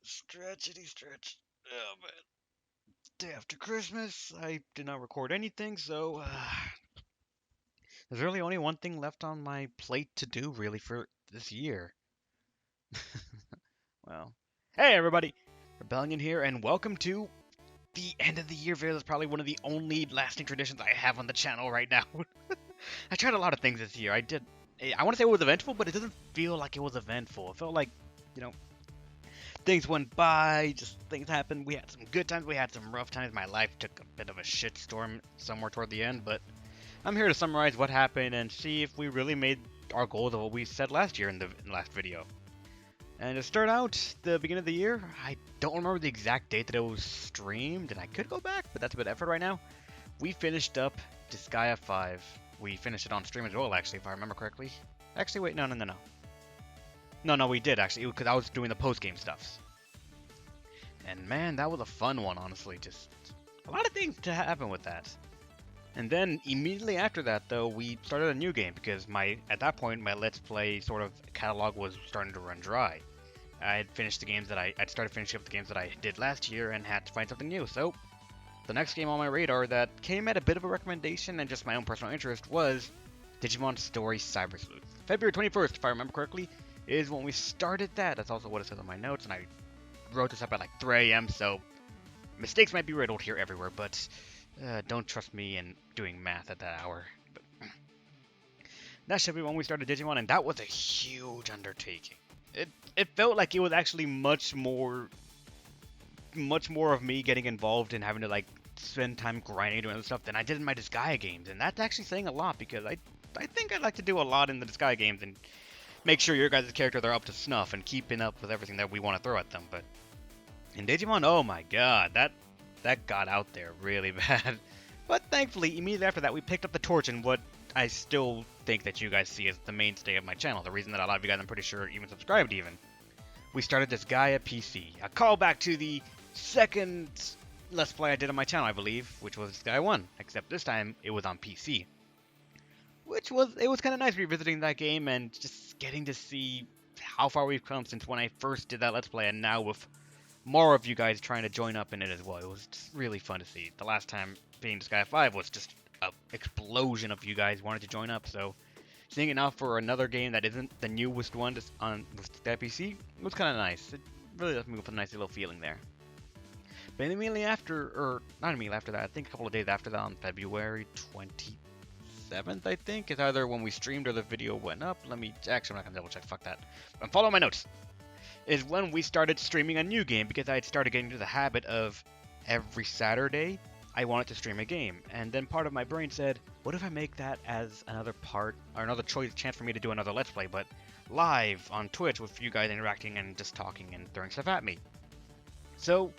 Stretchity stretch. Oh man. Day after Christmas, I did not record anything, so there's really only one thing left on my plate to do, really, for this year. Well, hey everybody, Rebellion here, and welcome to the end of the year video. That's probably one of the only lasting traditions I have on the channel right now. I tried a lot of things this year. I want to say it was eventful, but it doesn't feel like it was eventful. It felt like, you know, things went by, just things happened. We had some good times, we had some rough times. My life took a bit of a shitstorm somewhere toward the end, but I'm here to summarize what happened and see if we really made our goals of what we said last year in the last video. And to start out, the beginning of the year, I don't remember the exact date that it was streamed, and I could go back, but that's a bit of effort right now. We finished up Disgaea 5. We finished it on stream as well, actually, if I remember correctly. Actually, wait, no. No, we did, actually, because I was doing the post-game stuffs. And man, that was a fun one, honestly. Just a lot of things to happen with that. And then immediately after that, though, we started a new game because at that point my Let's Play sort of catalog was starting to run dry. I had finished the games that I'd started finishing up the games that I did last year and had to find something new. So the next game on my radar that came at a bit of a recommendation and just my own personal interest was Digimon Story Cyber Sleuth. February 21st, if I remember correctly, is when we started that. That's also what it says on my notes, and I wrote this up at like 3 a.m., so mistakes might be riddled here everywhere, but don't trust me in doing math at that hour. But that should be when we started Digimon, and that was a huge undertaking. It felt like it was actually much more of me getting involved in having to like spend time grinding doing other stuff than I did in my Disgaea games, and that's actually saying a lot because I think I'd like to do a lot in the Disgaea games and make sure your guys' characters are up to snuff and keeping up with everything that we want to throw at them. But in Digimon, oh my god, that got out there really bad. But thankfully, immediately after that, we picked up the torch in what I still think that you guys see as the mainstay of my channel. The reason that a lot of you guys, I'm pretty sure, even subscribed even. We started this Gaia PC. A callback to the second Let's Play I did on my channel, I believe, which was Gaia 1. Except this time, it was on PC. It was kind of nice revisiting that game and just getting to see how far we've come since when I first did that Let's Play, and now with more of you guys trying to join up in it as well. It was just really fun to see. The last time being Disgaea 5 was just an explosion of you guys wanted to join up, so seeing it now for another game that isn't the newest one just on with the PC was kind of nice. It really left me with a nice little feeling there. But immediately after, or not immediately after that, I think a couple of days after that, on February 27th, I think, is either when we streamed or the video went up. Actually, I'm not gonna double check, fuck that. I'm following my notes. Is when we started streaming a new game because I had started getting into the habit of every Saturday I wanted to stream a game, and then part of my brain said, what if I make that as another part or another chance for me to do another Let's Play, but live on Twitch with you guys interacting and just talking and throwing stuff at me. So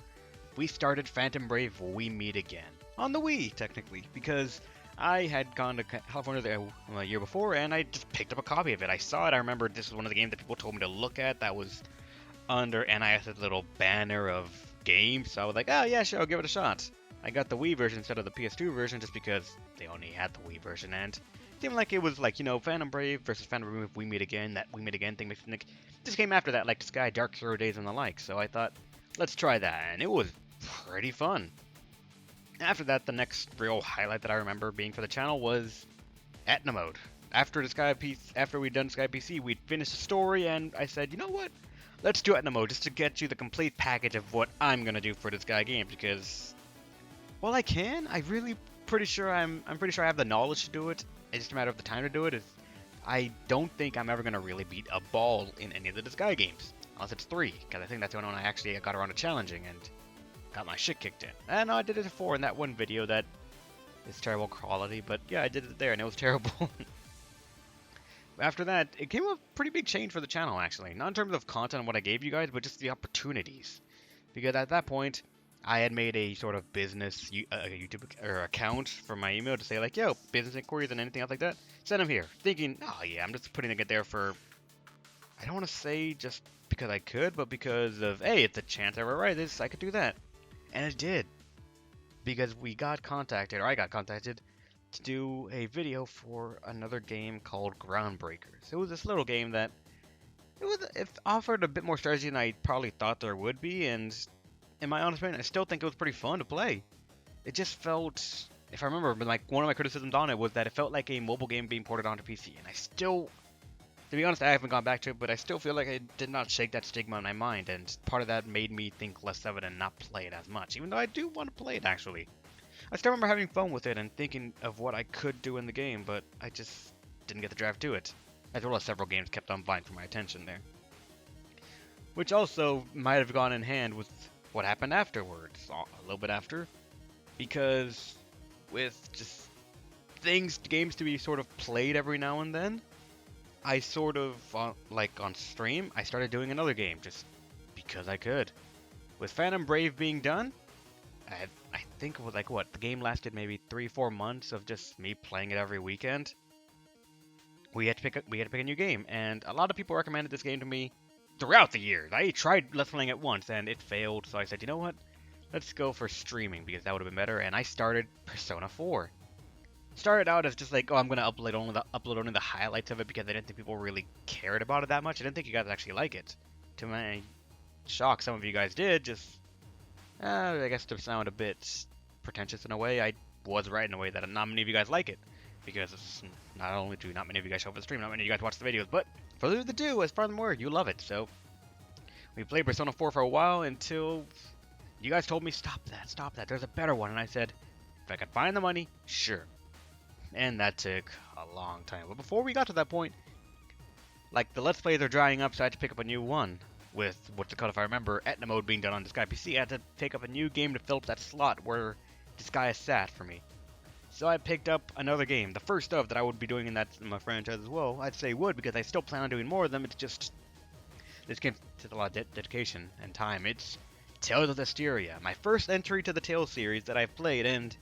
we started Phantom Brave We Meet Again on the Wii, technically, because I had gone to California the year before and I just picked up a copy of it. I saw it. I remember this was one of the games that people told me to look at that was under NIS's little banner of games, so I was like, oh yeah, sure, I'll give it a shot. I got the Wii version instead of the PS2 version just because they only had the Wii version, and it seemed like it was like, you know, Phantom Brave versus Phantom Brave We Meet Again, that We Meet Again thing makes me think, this came after that, like Sky Dark Zero Days and the like, so I thought, let's try that, and it was pretty fun. After that, the next real highlight that I remember being for the channel was Etna Mode. After we'd done Sky PC, we'd finished the story, and I said, you know what? Let's do Etna Mode just to get you the complete package of what I'm gonna do for this Guy game, because well, I can. I'm pretty sure I have the knowledge to do it. It's just a matter of the time to do it. I don't think I'm ever gonna really beat a ball in any of the Disgaea games, unless it's 3, because I think that's the only one I actually got around to challenging and got my shit kicked in. And no, I did it before in that one video that is terrible quality, but yeah, I did it there and it was terrible. After that, it came a pretty big change for the channel, actually. Not in terms of content and what I gave you guys, but just the opportunities. Because at that point, I had made a sort of business YouTube account for my email to say like, yo, business inquiries and anything else like that, send them here. Thinking, oh yeah, I'm just putting it there for, I don't want to say just because I could, but because of, hey, it's a chance I ever write this, I could do that. And it did. Because I got contacted to do a video for another game called Groundbreakers. It was this little game that it offered a bit more strategy than I probably thought there would be, and in my honest opinion, I still think it was pretty fun to play. It just felt, if I remember, like one of my criticisms on it was that it felt like a mobile game being ported onto PC, and I still, to be honest, I haven't gone back to it, but I still feel like I did not shake that stigma in my mind, and part of that made me think less of it and not play it as much, even though I do want to play it actually. I still remember having fun with it and thinking of what I could do in the game, but I just didn't get the drive to it, as well as several games kept on vying for my attention there. Which also might have gone in hand with what happened afterwards, a little bit after, because with just games to be sort of played every now and then, I sort of, like on stream, I started doing another game just because I could. With Phantom Brave being done, I think it was like, what, the game lasted maybe 3-4 months of just me playing it every weekend. We had to pick a new game, and a lot of people recommended this game to me throughout the years. I tried Let's Playing it once, and it failed, so I said, you know what? Let's go for streaming, because that would have been better, and I started Persona 4. Started out as just like, oh, I'm going to upload only the highlights of it, because I didn't think people really cared about it that much. I didn't think you guys actually like it. To my shock, some of you guys did, just, I guess to sound a bit pretentious in a way, I was right in a way that not many of you guys like it. Because it's not only do not many of you guys show up for the stream, not many of you guys watch the videos, but further ado, as furthermore, you love it. So we played Persona 4 for a while until you guys told me, stop that, there's a better one. And I said, if I could find the money, sure. And that took a long time. But before we got to that point, like the Let's Plays are drying up, so I had to pick up a new one. With what's it called, if I remember, Etna mode being done on Disgaea PC, I had to pick up a new game to fill up that slot where Disgaea sat for me. So I picked up another game, the first of that I would be doing in my franchise as well. I'd say would, because I still plan on doing more of them. It's just, this game takes a lot of dedication and time. It's Tales of Hysteria, my first entry to the Tales series that I've played, and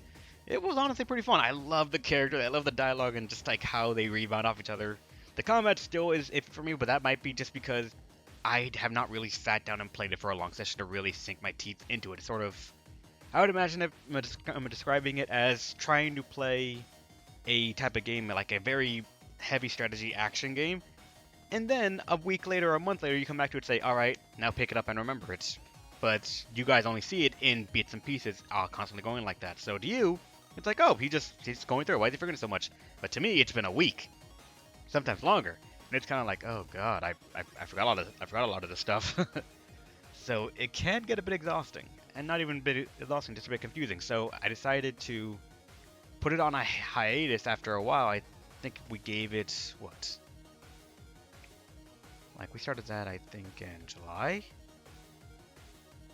it was honestly pretty fun. I love the character, I love the dialogue, and just like how they rebound off each other. The combat still is iffy for me, but that might be just because I have not really sat down and played it for a long session to really sink my teeth into it. It's sort of, I would imagine if I'm describing it as trying to play a type of game, like a very heavy strategy action game, and then a week later or a month later you come back to it and say, alright, now pick it up and remember it. But you guys only see it in bits and pieces, constantly going like that. So to you, it's like, oh, he's going through it. Why is he forgetting so much? But to me, it's been a week, sometimes longer. And it's kind of like, oh god, I forgot a lot of this stuff. So it can get a bit exhausting, and not even a bit exhausting, just a bit confusing. So I decided to put it on a hiatus after a while. I think we gave it, what? Like, we started that, I think, in July?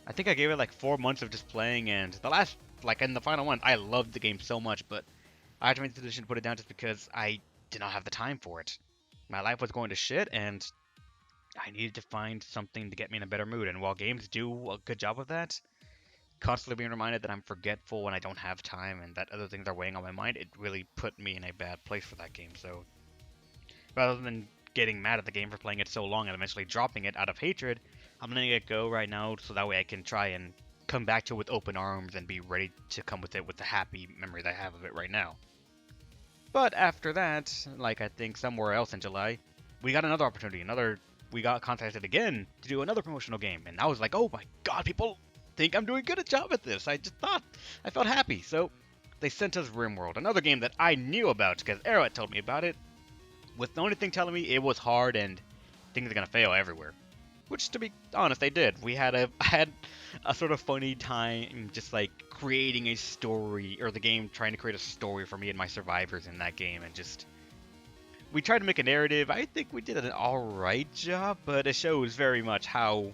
I think I gave it like 4 months of just playing, and the last, like in the final one, I loved the game so much, but I had to make the decision to put it down just because I did not have the time for it. My life was going to shit, and I needed to find something to get me in a better mood. And while games do a good job of that, constantly being reminded that I'm forgetful and I don't have time and that other things are weighing on my mind, it really put me in a bad place for that game. So rather than getting mad at the game for playing it so long and eventually dropping it out of hatred, I'm letting it go right now so that way I can try and come back to it with open arms and be ready to come with it with the happy memories I have of it right now. But after that, like I think somewhere else in July, we got another opportunity, we got contacted again to do another promotional game, and I was like, oh my god, people think I'm doing a good job at this. I felt happy. So they sent us RimWorld, another game that I knew about because Arrowhead told me about it, with the only thing telling me it was hard and things are gonna fail everywhere. Which, to be honest, they did. I had a sort of funny time just like creating a story, or the game trying to create a story for me and my survivors in that game, and just we tried to make a narrative. I think we did an alright job, but it shows very much how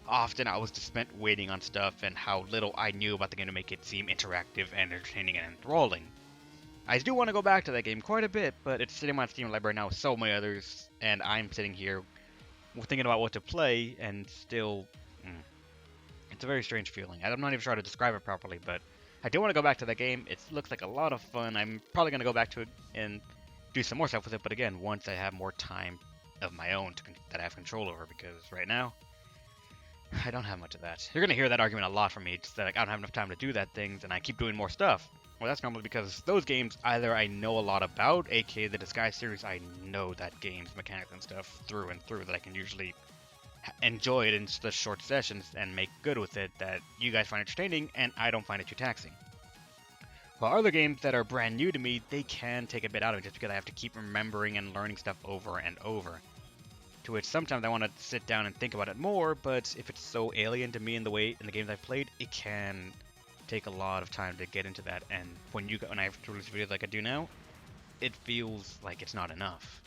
often I was just spent waiting on stuff and how little I knew about the game to make it seem interactive and entertaining and enthralling. I do want to go back to that game quite a bit, but it's sitting on my Steam library now with so many others, and I'm sitting here thinking about what to play, and still, it's a very strange feeling. I'm not even sure how to describe it properly, but I do want to go back to that game. It looks like a lot of fun. I'm probably going to go back to it and do some more stuff with it, but again, once I have more time of my own that I have control over, because right now, I don't have much of that. You're going to hear that argument a lot from me, just that like, I don't have enough time to do that things, and I keep doing more stuff. Well, that's normally because those games either I know a lot about, aka the Disguise series, I know that game's mechanics and stuff through and through, that I can usually enjoy it in the short sessions and make good with it, that you guys find entertaining and I don't find it too taxing. While other games that are brand new to me, they can take a bit out of it just because I have to keep remembering and learning stuff over and over. To which sometimes I want to sit down and think about it more, but if it's so alien to me in the games I've played, it can take a lot of time to get into that. And when I have to release videos like I do now, it feels like it's not enough.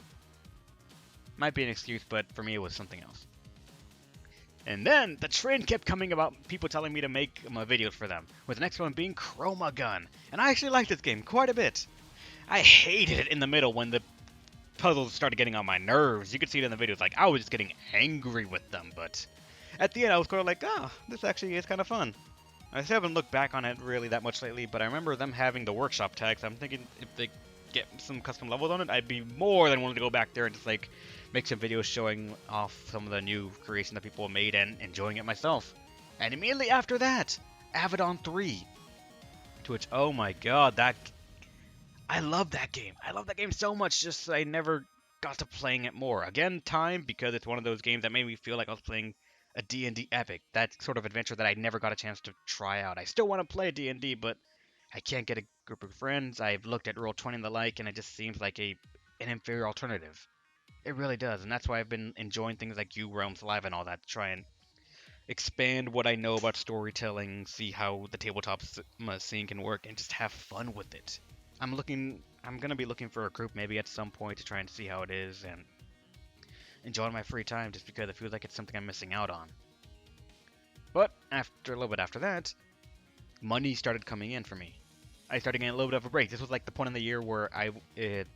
Might be an excuse, but for me it was something else. And then the trend kept coming about people telling me to make videos for them, with the next one being Chroma Gun. And I actually like this game quite a bit. I hated it in the middle when the puzzles started getting on my nerves. You could see it in the videos, like I was just getting angry with them, but at the end I was kind of like, oh, this actually is kind of fun. I still haven't looked back on it really that much lately, but I remember them having the workshop tags. I'm thinking if they get some custom levels on it, I'd be more than willing to go back there and just like make some videos showing off some of the new creations that people have made and enjoying it myself. And immediately after that, Avedon 3. To which, oh my god, I love that game. I love that game so much, just I never got to playing it more. Again, time, because it's one of those games that made me feel like I was playing a D&D epic. That sort of adventure that I never got a chance to try out. I still want to play D&D, but I can't get a group of friends. I've looked at Roll20 and the like, and it just seems like an inferior alternative. It really does, and that's why I've been enjoying things like U Realms Live and all that, to try and expand what I know about storytelling, see how the tabletop scene can work, and just have fun with it. I'm gonna be looking for a group maybe at some point to try and see how it is and enjoy my free time, just because it feels like it's something I'm missing out on. But after a little bit after that, money started coming in for me. I started getting a little bit of a break. This was like the point in the year where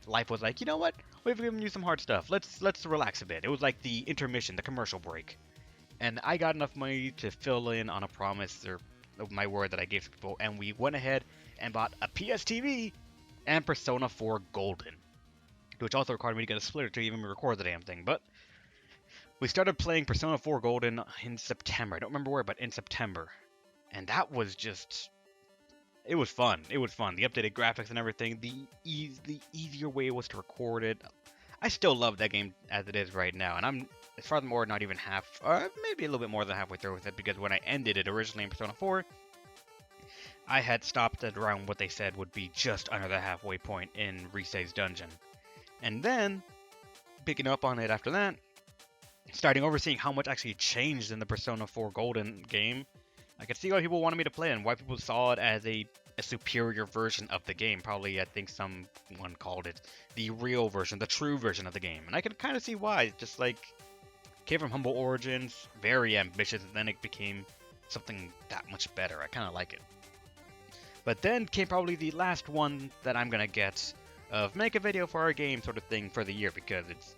life was like, you know what? We've given you some hard stuff. Let's relax a bit. It was like the intermission, the commercial break, and I got enough money to fill in on a promise or my word that I gave to people, and we went ahead and bought a PSTV and Persona 4 Golden, which also required me to get a splitter to even record the damn thing. But we started playing Persona 4 Golden in September. I don't remember where, but in September, and that was just. It was fun. It was fun. The updated graphics and everything. The easier way was to record it. I still love that game as it is right now, and I'm furthermore not even half, or maybe a little bit more than halfway through with it, because when I ended it originally in Persona 4, I had stopped at around what they said would be just under the halfway point in Risei's dungeon. And then, picking up on it after that, starting overseeing how much actually changed in the Persona 4 Golden game, I could see why people wanted me to play it and why people saw it as a superior version of the game. Probably, I think someone called it the real version, the true version of the game. And I could kind of see why. Just like, came from humble origins, very ambitious, and then it became something that much better. I kind of like it. But then came probably the last one that I'm going to get of make a video for our game sort of thing for the year, because it's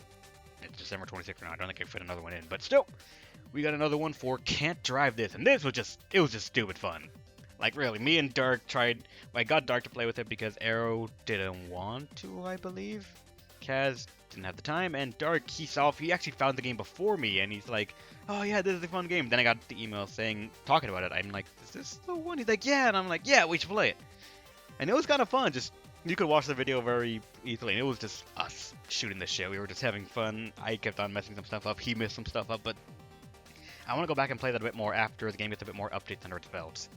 December 26th now. I don't think I can fit another one in, but still, we got another one for Can't Drive This, and this was just stupid fun. Like, really, me and Dark tried. I got Dark to play with it because Arrow didn't want to, I believe. Kaz didn't have the time, and Dark, he actually found the game before me, and he's like, oh yeah, this is a fun game. Then I got the email talking about it. I'm like, is this the one? He's like, yeah, and I'm like, yeah, we should play it. And it was kind of fun. Just, you could watch the video very easily, and it was just us shooting the shit. We were just having fun. I kept on messing some stuff up. He messed some stuff up, but I want to go back and play that a bit more after the game gets a bit more updates under its belt.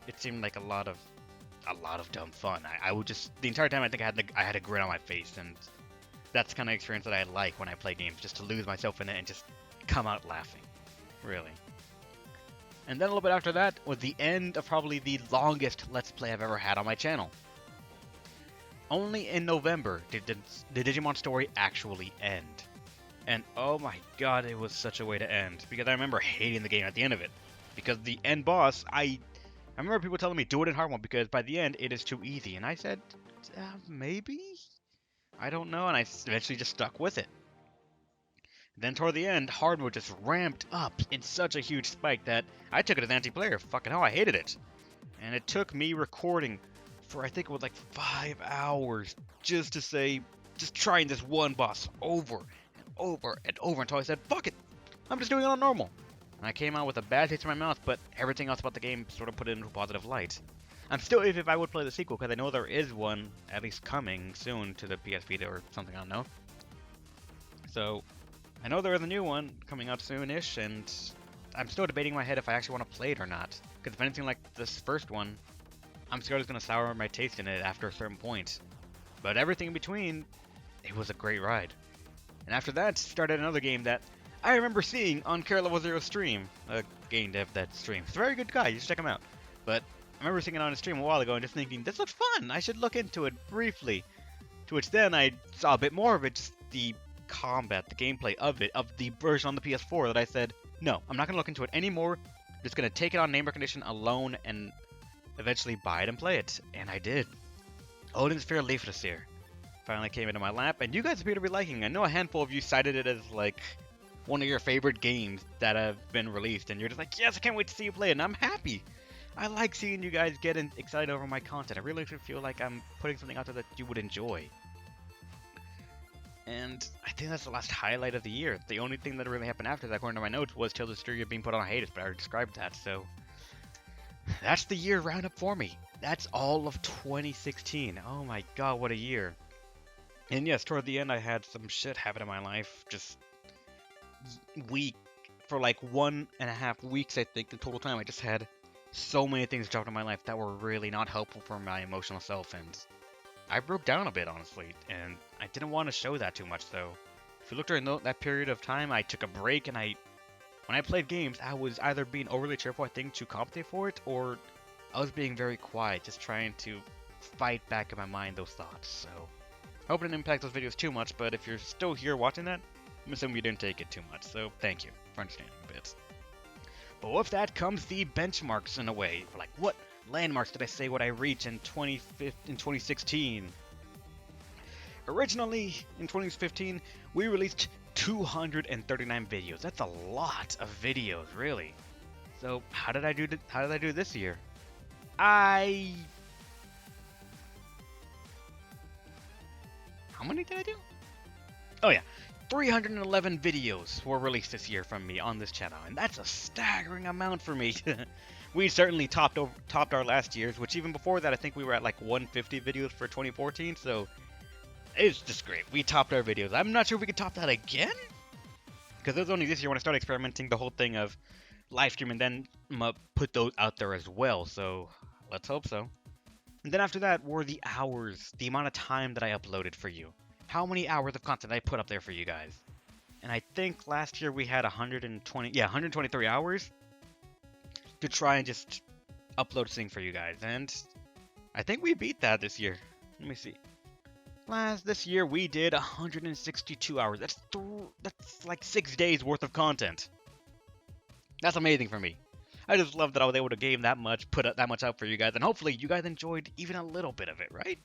It seemed like a lot of dumb fun. I would just, the entire time I think I had a grin on my face, and that's the kind of experience that I like when I play games, just to lose myself in it and just come out laughing. Really. And then a little bit after that was the end of probably the longest Let's Play I've ever had on my channel. Only in November did the Digimon story actually end. And oh my god, it was such a way to end. Because I remember hating the game at the end of it. Because the end boss, I remember people telling me, do it in hard mode, because by the end, it is too easy. And I said, maybe? I don't know, and I eventually just stuck with it. Then toward the end, hard mode just ramped up in such a huge spike that I took it as anti-player. Fucking hell, I hated it. And it took me recording for, I think it was like 5 hours just trying this one boss over and over and over until I said, fuck it, I'm just doing it on normal. And I came out with a bad taste in my mouth, but everything else about the game sort of put it into a positive light. I'm still if I would play the sequel, because I know there is one at least coming soon to the PS Vita or something, I don't know. So, I know there is a new one coming out soon-ish, and I'm still debating in my head if I actually want to play it or not. Because if anything like this first one, I'm scared it's going to sour my taste in it after a certain point. But everything in between, it was a great ride. And after that, started another game that I remember seeing on Care Level Zero's stream, a game dev that streams. He's a very good guy, you should check him out. But I remember seeing it on his stream a while ago and just thinking, this looks fun, I should look into it briefly. To which then I saw a bit more of it, just the combat, the gameplay of it, of the version on the PS4 that I said, no, I'm not going to look into it anymore. I'm just going to take it on name recognition alone and eventually buy it and play it. And I did. Odin's Fear Leafless here finally came into my lap, and you guys appear to be liking it. I know a handful of you cited it as like one of your favorite games that have been released, and you're just like, yes, I can't wait to see you play it, and I'm happy. I like seeing you guys get excited over my content. I really feel like I'm putting something out there that you would enjoy. And I think that's the last highlight of the year. The only thing that really happened after that, according to my notes, was Tales of Styria being put on hiatus, but I already described that, so that's the year roundup for me. That's all of 2016. Oh my god, what a year. And yes, toward the end I had some shit happen in my life. Just for like 1.5 weeks, I think, the total time. I just had so many things drop in my life that were really not helpful for my emotional self, and I broke down a bit, honestly, and I didn't want to show that too much, so if you look during that period of time, I took a break, and when I played games, I was either being overly cheerful, I think, to compensate for it, or I was being very quiet, just trying to fight back in my mind those thoughts, so I hope it didn't impact those videos too much, but if you're still here watching that, I'm assuming you didn't take it too much, so thank you for understanding a bit. But with that comes the benchmarks in a way, like what landmarks did I say would I reach in 2016? Originally, in 2015, we released 239 videos. That's a lot of videos, really. So how did I do this year? How many did I do? Oh yeah, 311 videos were released this year from me on this channel, and that's a staggering amount for me. We certainly topped our last year's, which even before that, I think we were at like 150 videos for 2014, so it's just great. We topped our videos. I'm not sure if we could top that again, because it was only this year when I started experimenting the whole thing of live stream, and then put those out there as well, so let's hope so. And then after that were the hours, the amount of time that I uploaded for you. How many hours of content I put up there for you guys. And I think last year we had 123 hours to try and just upload things for you guys. And I think we beat that this year. Let me see. This year we did 162 hours. That's like 6 days worth of content. That's amazing for me. I just love that I was able to game that much, put that much out for you guys, and hopefully you guys enjoyed even a little bit of it, right?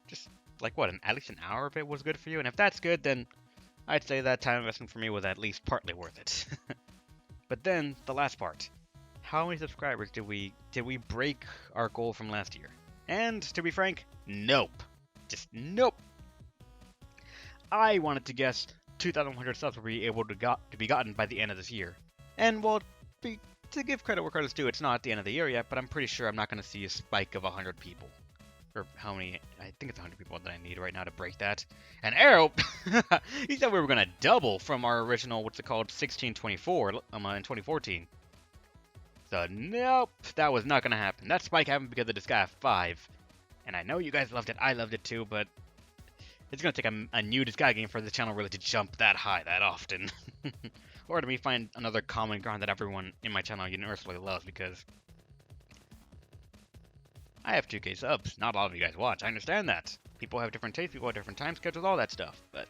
Just like what, at least an hour of it was good for you, and if that's good, then I'd say that time investment for me was at least partly worth it. But then the last part, how many subscribers did we break our goal from last year? And to be frank, nope, just nope. I wanted to guess 2,100 subs will be able to be gotten by the end of this year, and well, to give credit where credit's due, it's not at the end of the year yet, but I'm pretty sure I'm not going to see a spike of 100 people. Or how many? I think it's 100 people that I need right now to break that. And Arrow, he said we were going to double from our original, what's it called, 1624 in 2014. So nope, that was not going to happen. That spike happened because of Disgaea 5. And I know you guys loved it, I loved it too, but it's going to take a new Disgaea game for the channel really to jump that high that often. Or to me find another common ground that everyone in my channel universally loves, because I have 2K subs. Not a lot of you guys watch. I understand that. People have different tastes, people have different time schedules, all that stuff. But,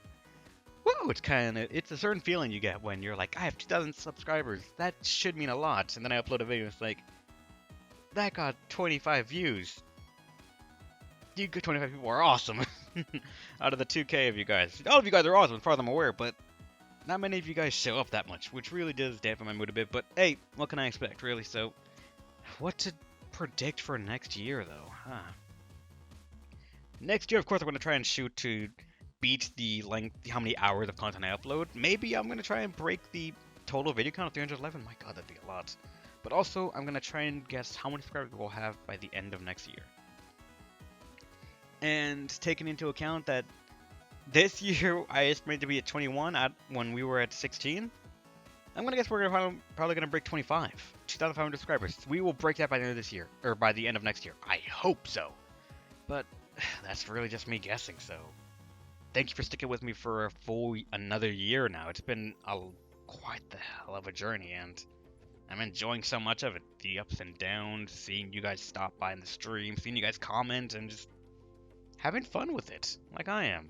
whoa, it's a certain feeling you get when you're like, I have 2,000 subscribers. That should mean a lot. And then I upload a video, it's like, that got 25 views. You 25 people are awesome. Out of the 2K of you guys. All of you guys are awesome as far as I'm aware, but not many of you guys show up that much, which really does dampen my mood a bit. But hey, what can I expect, really? So, what to predict for next year, though? Next year, of course, I'm going to try and shoot to beat the length, how many hours of content I upload. Maybe I'm going to try and break the total video count of 311. My god, that'd be a lot. But also, I'm going to try and guess how many subscribers we'll have by the end of next year. And taking into account that this year I estimate to be at 21 when we were at 16, I'm going to guess we're probably going to break 2,500 subscribers. We will break that by the end of this year, or by the end of next year. I hope so. But that's really just me guessing, so thank you for sticking with me for a full another year now. It's been quite the hell of a journey, and I'm enjoying so much of it. The ups and downs, seeing you guys stop by in the stream, seeing you guys comment, and just having fun with it, like I am.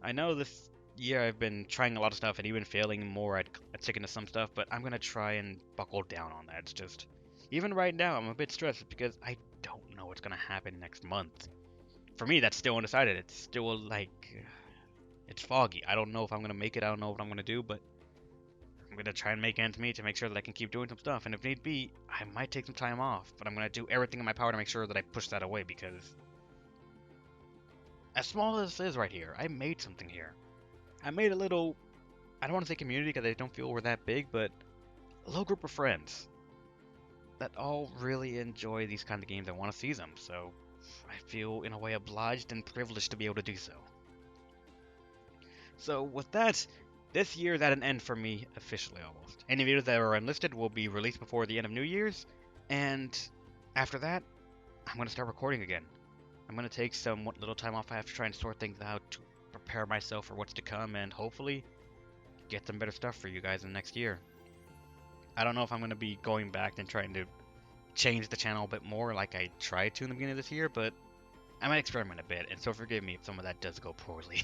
I know this year I've been trying a lot of stuff and even failing more at sticking to some stuff, but I'm going to try and buckle down on that. It's just, even right now, I'm a bit stressed because I don't know what's going to happen next month. For me, that's still undecided. It's still like, it's foggy. I don't know if I'm going to make it. I don't know what I'm going to do, but I'm going to try and make ends meet to make sure that I can keep doing some stuff. And if need be, I might take some time off, but I'm going to do everything in my power to make sure that I push that away because as small as this is right here, I made something here. I made a little, I don't want to say community because I don't feel we're that big, but a little group of friends that all really enjoy these kind of games and want to see them. So I feel in a way obliged and privileged to be able to do so. So with that, this year is at an end for me officially almost. Any videos that are unlisted will be released before the end of New Year's, and after that, I'm going to start recording again. I'm going to take some little time off I have to try and sort things out to prepare myself for what's to come and hopefully get some better stuff for you guys in the next year. I don't know if I'm going to be going back and trying to change the channel a bit more like I tried to in the beginning of this year, but I might experiment a bit, and so forgive me if some of that does go poorly.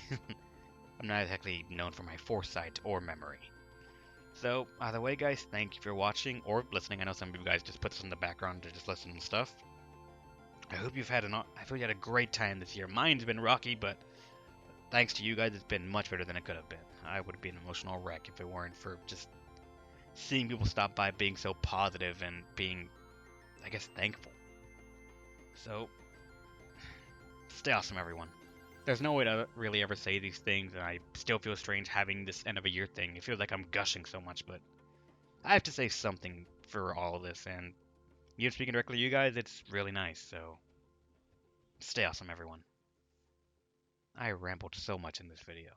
I'm not exactly known for my foresight or memory. So, either way guys, thank you for watching or listening. I know some of you guys just put this in the background to just listen and stuff. I hope you've had I feel you had a great time this year. Mine's been rocky, but thanks to you guys, it's been much better than it could have been. I would be an emotional wreck if it weren't for just seeing people stop by being so positive and being, I guess, thankful. So, stay awesome, everyone. There's no way to really ever say these things, and I still feel strange having this end of a year thing. It feels like I'm gushing so much, but I have to say something for all of this, and you speaking directly to you guys, it's really nice, so stay awesome, everyone. I rambled so much in this video.